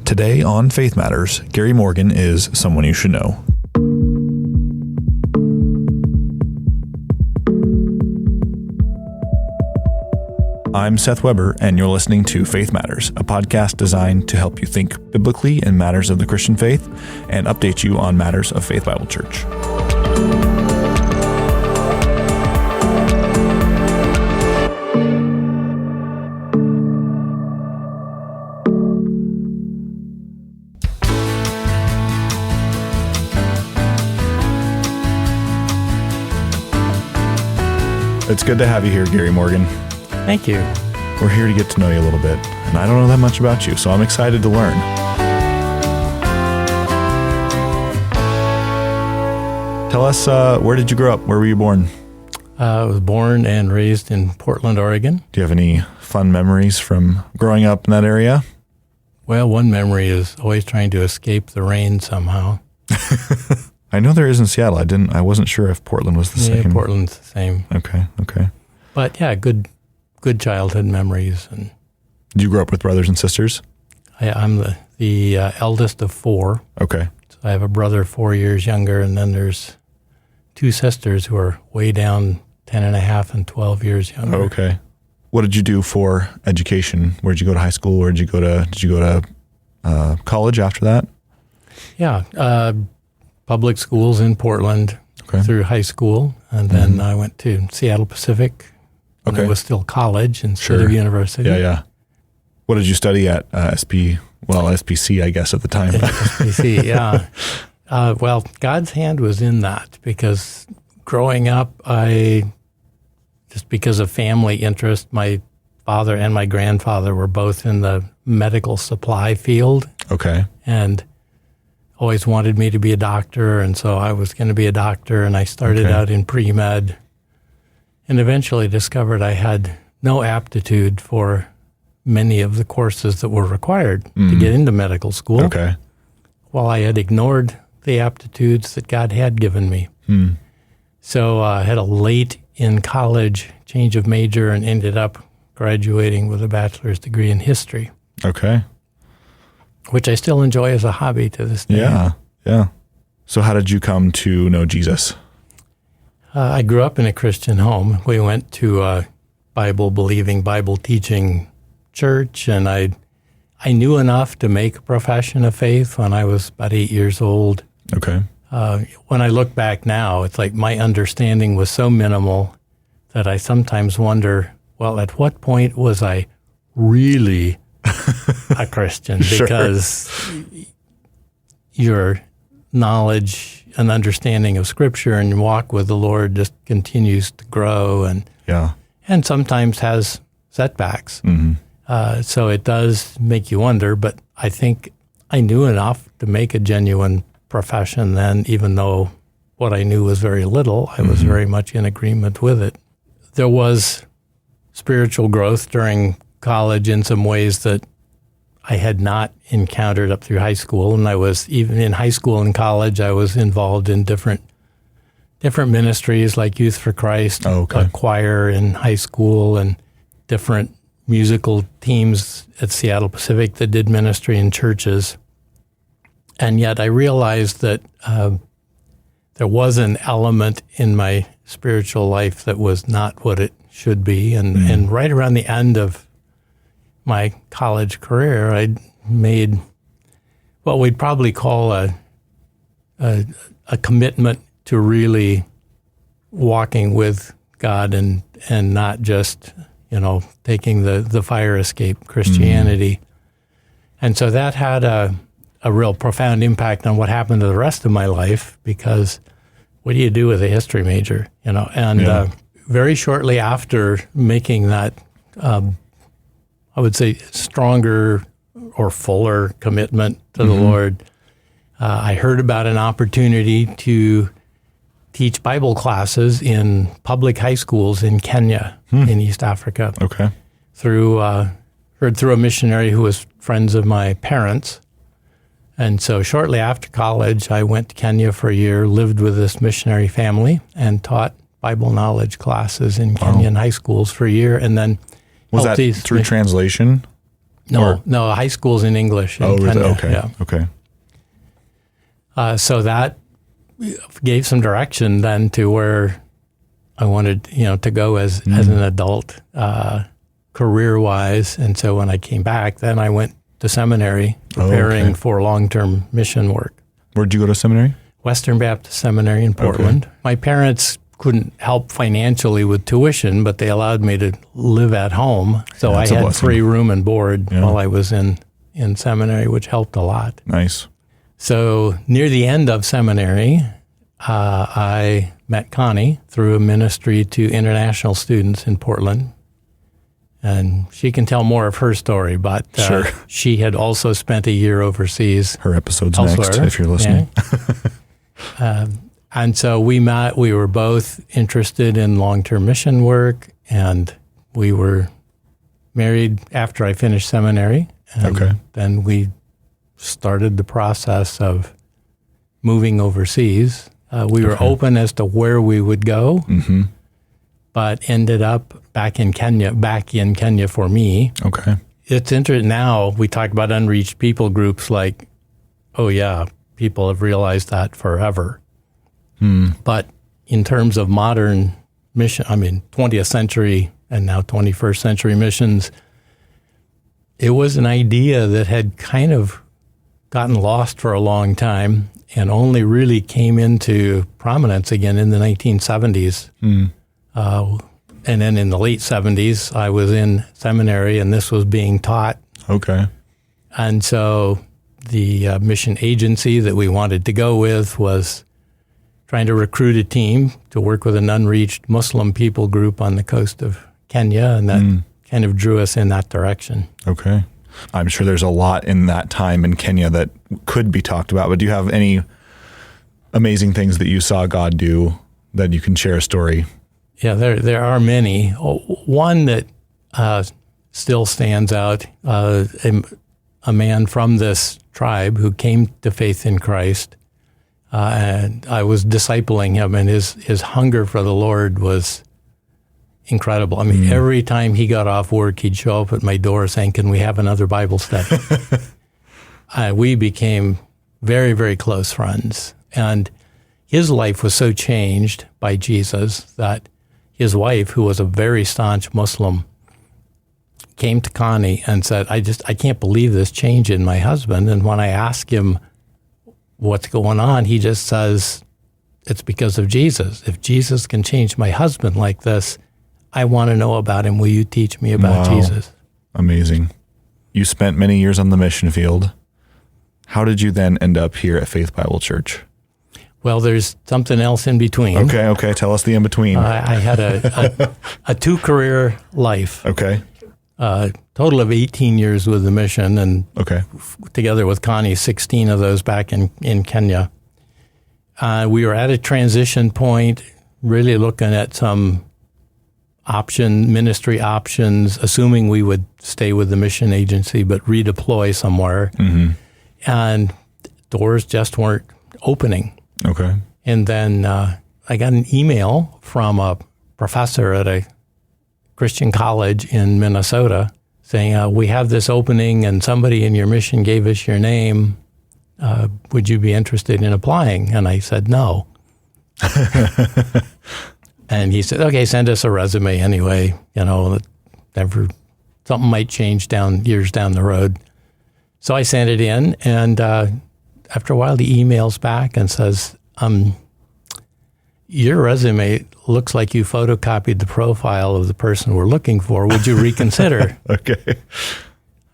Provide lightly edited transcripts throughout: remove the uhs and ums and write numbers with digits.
Today on Faith Matters, Garry Morgan is someone you should know. I'm Seth Weber, and you're listening to Faith Matters, a podcast designed to help you think biblically in matters of the Christian faith and update you on matters of Faith Bible Church. It's good to have you here, Garry Morgan. Thank you. We're here to get to know you a little bit, and I don't know that much about you, so I'm excited to learn. Tell us, where did you grow up? Where were you born? I was born and raised in Portland, Oregon. Do you have any fun memories from growing up in that area? Well, one memory is always trying to escape the rain somehow. I know there is in Seattle. I wasn't sure if Portland was the same. Yeah, Portland's the same. Okay. But yeah, good childhood memories. And did you grow up with brothers and sisters? I'm the eldest of four. Okay. So I have a brother 4 years younger, and then there's two sisters who are way down 10 and a half and 12 years younger. Okay. What did you do for education? Where did you go to high school? Did you go to college after that? Yeah, public schools in Portland through high school, and then I went to Seattle Pacific. When it was still college instead of university. Yeah. What did you study at SPC, I guess, at the time? SPC, yeah. Well, God's hand was in that because growing up, just because of family interest, my father and my grandfather were both in the medical supply field. Okay. And always wanted me to be a doctor, and so I was going to be a doctor, and I started out in pre-med and eventually discovered I had no aptitude for many of the courses that were required to get into medical school. Okay. While I had ignored the aptitudes that God had given me. So I had a late in college change of major and ended up graduating with a bachelor's degree in history. Okay. Which I still enjoy as a hobby to this day. Yeah. So how did you come to know Jesus? I grew up in a Christian home. We went to a Bible-believing, Bible-teaching church, and I knew enough to make a profession of faith when I was about 8 years old. Okay. When I look back now, it's like my understanding was so minimal that I sometimes wonder, well, at what point was I really a Christian? Because your knowledge and understanding of Scripture and your walk with the Lord just continues to grow and sometimes has setbacks. So it does make you wonder, but I think I knew enough to make a genuine profession then, even though what I knew was very little. I was very much in agreement with it. There was spiritual growth during college in some ways that I had not encountered up through high school, and I was even in high school and college. I was involved in different ministries like Youth for Christ, a choir in high school, and different musical teams at Seattle Pacific that did ministry in churches. And yet I realized that there was an element in my spiritual life that was not what it should be, and right around the end of my college career, I made what we'd probably call a commitment to really walking with God and not just, taking the fire escape Christianity. And so that had a real profound impact on what happened to the rest of my life, because what do you do with a history major, And very shortly after making that I would say stronger or fuller commitment to the Lord, I heard about an opportunity to teach Bible classes in public high schools in Kenya, in East Africa. Okay. Heard through a missionary who was friends of my parents. And so shortly after college, I went to Kenya for a year, lived with this missionary family, and taught Bible knowledge classes in Kenyan high schools for a year, and then was that through translation? No, high school's in English in Kenya. Okay, yeah. Okay. So that gave some direction then to where I wanted, to go as an adult, career-wise. And so when I came back, then I went to seminary, preparing for long-term mission work. Where'd you go to seminary? Western Baptist Seminary in Portland. Okay. My parents couldn't help financially with tuition, but they allowed me to live at home. So I had free room and board while I was in seminary, which helped a lot. Nice. So near the end of seminary, I met Connie through a ministry to international students in Portland. And she can tell more of her story, but she had also spent a year overseas. Her episode's elsewhere. Next, if you're listening. Yeah. And so we met. We were both interested in long-term mission work, and we were married after I finished seminary. And then we started the process of moving overseas. We were open as to where we would go, but ended up back in Kenya for me. Okay. It's interesting now, we talk about unreached people groups like, people have realized that forever. But in terms of modern mission, 20th century and now 21st century missions, it was an idea that had kind of gotten lost for a long time and only really came into prominence again in the 1970s. And then in the late 70s, I was in seminary and this was being taught. Okay. And so the mission agency that we wanted to go with was trying to recruit a team to work with an unreached Muslim people group on the coast of Kenya, and that kind of drew us in that direction. Okay. I'm sure there's a lot in that time in Kenya that could be talked about, but do you have any amazing things that you saw God do that you can share a story? Yeah, there are many. One that still stands out, a man from this tribe who came to faith in Christ, and I was discipling him, and his hunger for the Lord was incredible. Every time he got off work, he'd show up at my door saying, "Can we have another Bible study?" We became very, very close friends, and his life was so changed by Jesus that his wife, who was a very staunch Muslim, came to Connie and said, I can't believe this change in my husband. And when I ask him what's going on, he just says, it's because of Jesus. If Jesus can change my husband like this, I want to know about him. Will you teach me about Jesus? Amazing. You spent many years on the mission field. How did you then end up here at Faith Bible Church? Well, there's something else in between. Okay. Tell us the in-between. I had a two-career life. Okay. Total of 18 years with the mission, and together with Connie, 16 of those back in Kenya. We were at a transition point, really looking at some ministry options, assuming we would stay with the mission agency but redeploy somewhere. And doors just weren't opening. Okay. And then I got an email from a professor at a Christian college in Minnesota saying, we have this opening and somebody in your mission gave us your name. Would you be interested in applying? And I said, no. And he said, okay, send us a resume anyway. Something might change years down the road. So I sent it in, and after a while, he emails back and says, your resume looks like you photocopied the profile of the person we're looking for. Would you reconsider? Okay.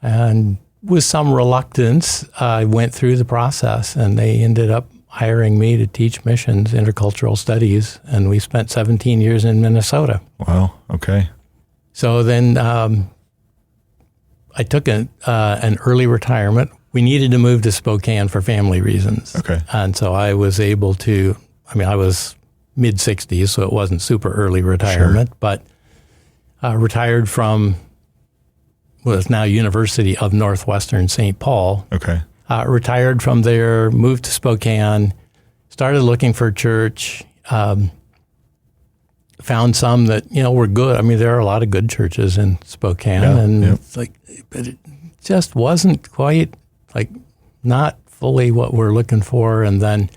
And with some reluctance, I went through the process, and they ended up hiring me to teach missions, intercultural studies, and we spent 17 years in Minnesota. Wow, okay. So then I took an early retirement. We needed to move to Spokane for family reasons. Okay. And so I was able to, I was mid-60s, so it wasn't super early retirement, but retired from what is now University of Northwestern St. Paul. Okay. Retired from there, moved to Spokane, started looking for a church, found some that, were good. There are a lot of good churches in Spokane, it's like, but just wasn't quite, not fully what we're looking for. And then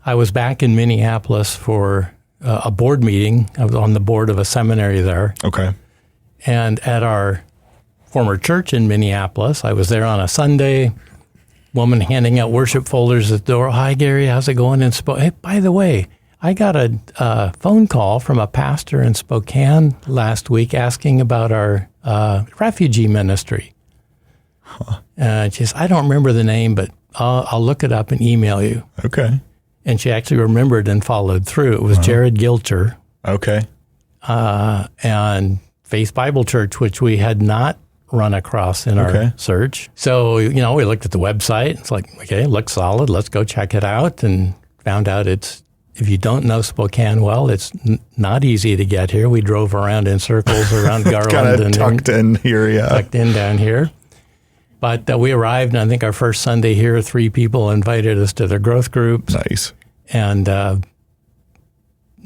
I was back in Minneapolis for a board meeting. I was on the board of a seminary there. Okay. And at our former church in Minneapolis, I was there on a Sunday. Woman handing out worship folders at the door. Hi, Gary, how's it going in Spokane? Hey, by the way, I got a phone call from a pastor in Spokane last week asking about our refugee ministry. Huh. She says, I don't remember the name, but I'll look it up and email you. Okay. And she actually remembered and followed through. It was Jared Gilcher. Okay. And Faith Bible Church, which we had not run across in our search. So, we looked at the website. It's like, okay, looks solid. Let's go check it out. And found out if you don't know Spokane well, it's not easy to get here. We drove around in circles around Garland. Kind of tucked in here, yeah. Tucked in down here. But we arrived, and I think our first Sunday here, 3 people invited us to their growth groups. Nice. And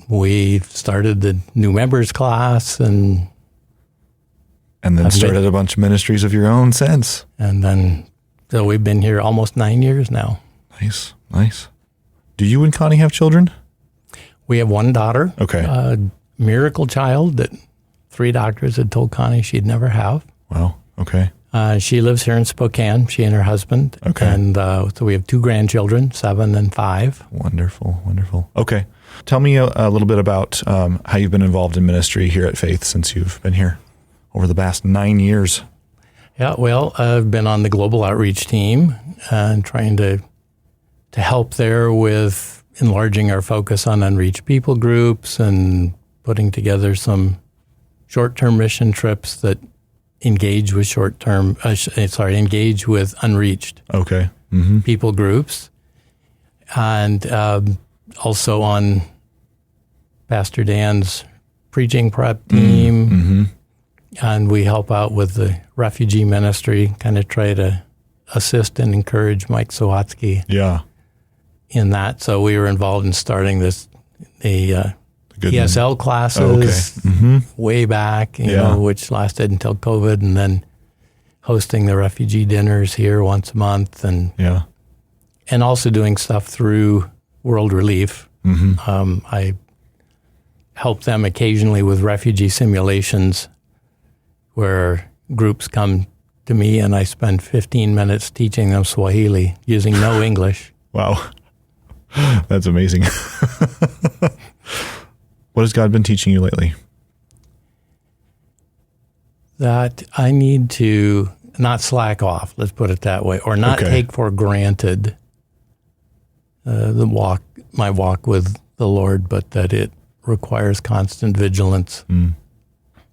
we started the new members class and then started a bunch of ministries of your own since. And then, so we've been here almost 9 years now. Nice. Do you and Connie have children? We have one daughter. Okay. A miracle child that 3 doctors had told Connie she'd never have. Wow. Okay. She lives here in Spokane, she and her husband. Okay. And so we have 2 grandchildren, 7 and 5. Wonderful. Okay. Tell me a little bit about how you've been involved in ministry here at Faith since you've been here over the past 9 years. Yeah, well, I've been on the global outreach team and trying to help there with enlarging our focus on unreached people groups and putting together some short-term mission trips that engage with engage with unreached people groups. And also on Pastor Dan's preaching prep team. Mm-hmm. And we help out with the refugee ministry, kind of try to assist and encourage Mike Sawatsky in that. So we were involved in starting the ESL classes way back, you know, which lasted until COVID, and then hosting the refugee dinners here once a month, and also doing stuff through World Relief. I help them occasionally with refugee simulations, where groups come to me and I spend 15 minutes teaching them Swahili using no English. Wow. That's amazing. What has God been teaching you lately? That I need to not slack off, let's put it that way, or not take for granted my walk with the Lord, but that it requires constant vigilance.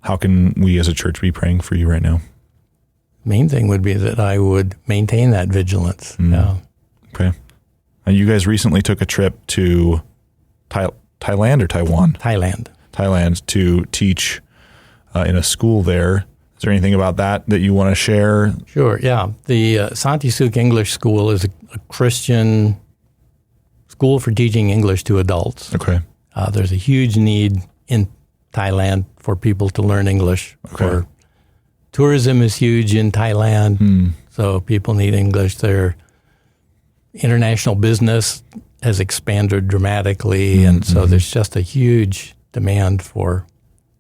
How can we as a church be praying for you right now? Main thing would be that I would maintain that vigilance. Okay. And you guys recently took a trip to Thailand or Taiwan? Thailand to teach in a school there. Is there anything about that you want to share? Sure, yeah. The Santi Suk English School is a Christian school for teaching English to adults. Okay. There's a huge need in Thailand for people to learn English. For tourism is huge in Thailand, so people need English there. International business has expanded dramatically, and so there's just a huge demand for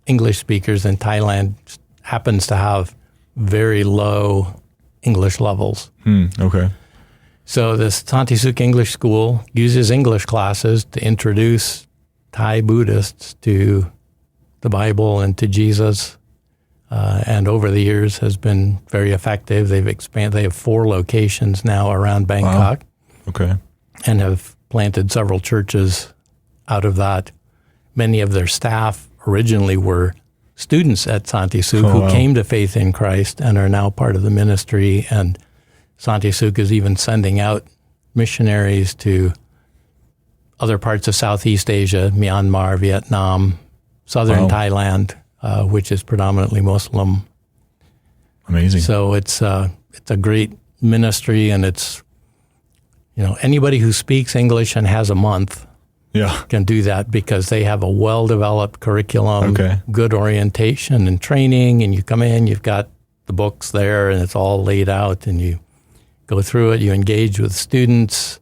English speakers, and Thailand happens to have very low English levels. Okay. So this Santi Suk English School uses English classes to introduce Thai Buddhists to the Bible and to Jesus, and over the years has been very effective. They've expanded. They have 4 locations now around Bangkok. Wow. Okay. And have planted several churches out of that. Many of their staff originally were students at Santi Suk who came to faith in Christ and are now part of the ministry. And Santi Suk is even sending out missionaries to other parts of Southeast Asia, Myanmar, Vietnam, southern Thailand, which is predominantly Muslim. Amazing. So it's a great ministry, and it's, anybody who speaks English and has a month can do that, because they have a well-developed curriculum, good orientation and training, and you come in, you've got the book's there and it's all laid out, and you go through it, you engage with students,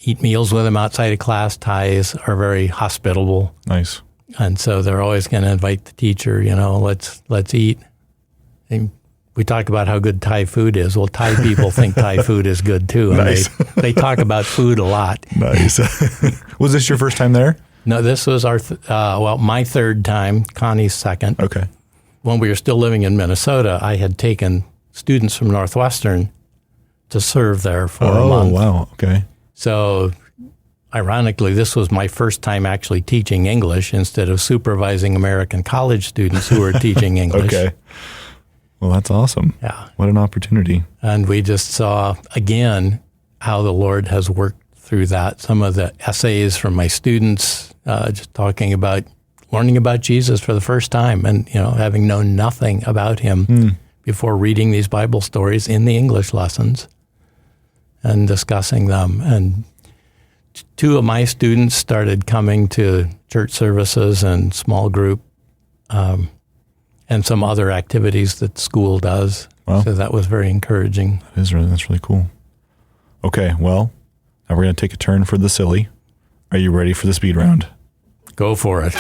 eat meals with them outside of class. Thais are very hospitable. Nice. And so they're always going to invite the teacher, let's eat. And we talk about how good Thai food is. Well, Thai people think Thai food is good too. And nice. they talk about food a lot. Nice. Was this your first time there? No, this was my third time, Connie's second. Okay. When we were still living in Minnesota, I had taken students from Northwestern to serve there for a month. Oh, wow. Okay. So ironically, this was my first time actually teaching English instead of supervising American college students who were teaching English. Okay. Well, that's awesome. Yeah. What an opportunity. And we just saw, again, how the Lord has worked through that. Some of the essays from my students, just talking about learning about Jesus for the first time and, having known nothing about him before reading these Bible stories in the English lessons and discussing them. And two of my students started coming to church services and small group and some other activities that school does. Wow. So that was very encouraging. That's really cool. Okay, well, now we're going to take a turn for the silly. Are you ready for the speed round? Go for it.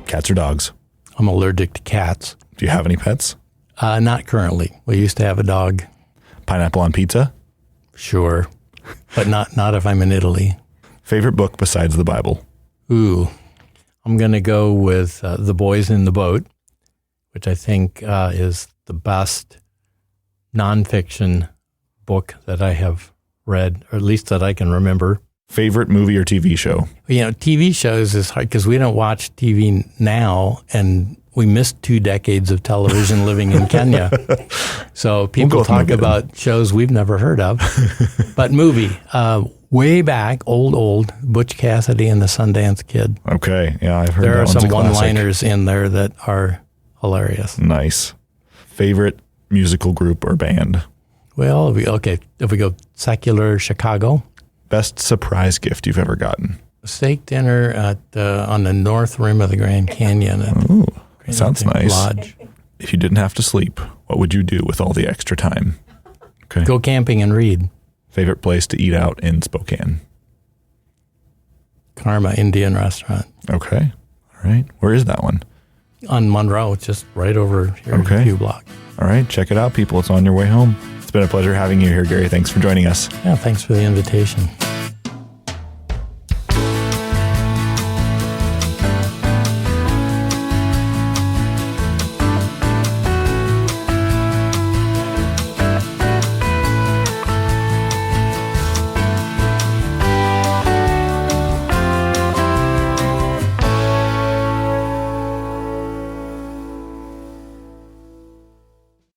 Cats or dogs? I'm allergic to cats. Do you have any pets? Not currently. We used to have a dog. Pineapple on pizza? Sure, but not if I'm in Italy. Favorite book besides the Bible? Ooh, I'm going to go with The Boys in the Boat, which I think is the best nonfiction book that I have read, or at least that I can remember. Favorite movie or TV show? TV shows is hard because we don't watch TV now, and we missed 2 decades of television living in Kenya. So people talk about shows we've never heard of. But movie, way back, old, Butch Cassidy and the Sundance Kid. Okay, yeah, I've heard there that. There are some one-liners in there that are hilarious. Nice. Favorite musical group or band? Well, if we go secular, Chicago. Best surprise gift you've ever gotten? A steak dinner on the north rim of the Grand Canyon. Ooh, sounds nice. Lodge. If you didn't have to sleep, what would you do with all the extra time? Okay. Go camping and read. Favorite place to eat out in Spokane? Karma Indian Restaurant. Okay. All right. Where is that one? On Monroe, just right over here, a few blocks. All right. Check it out, people. It's on your way home. It's been a pleasure having you here, Garry. Thanks for joining us. Yeah, thanks for the invitation.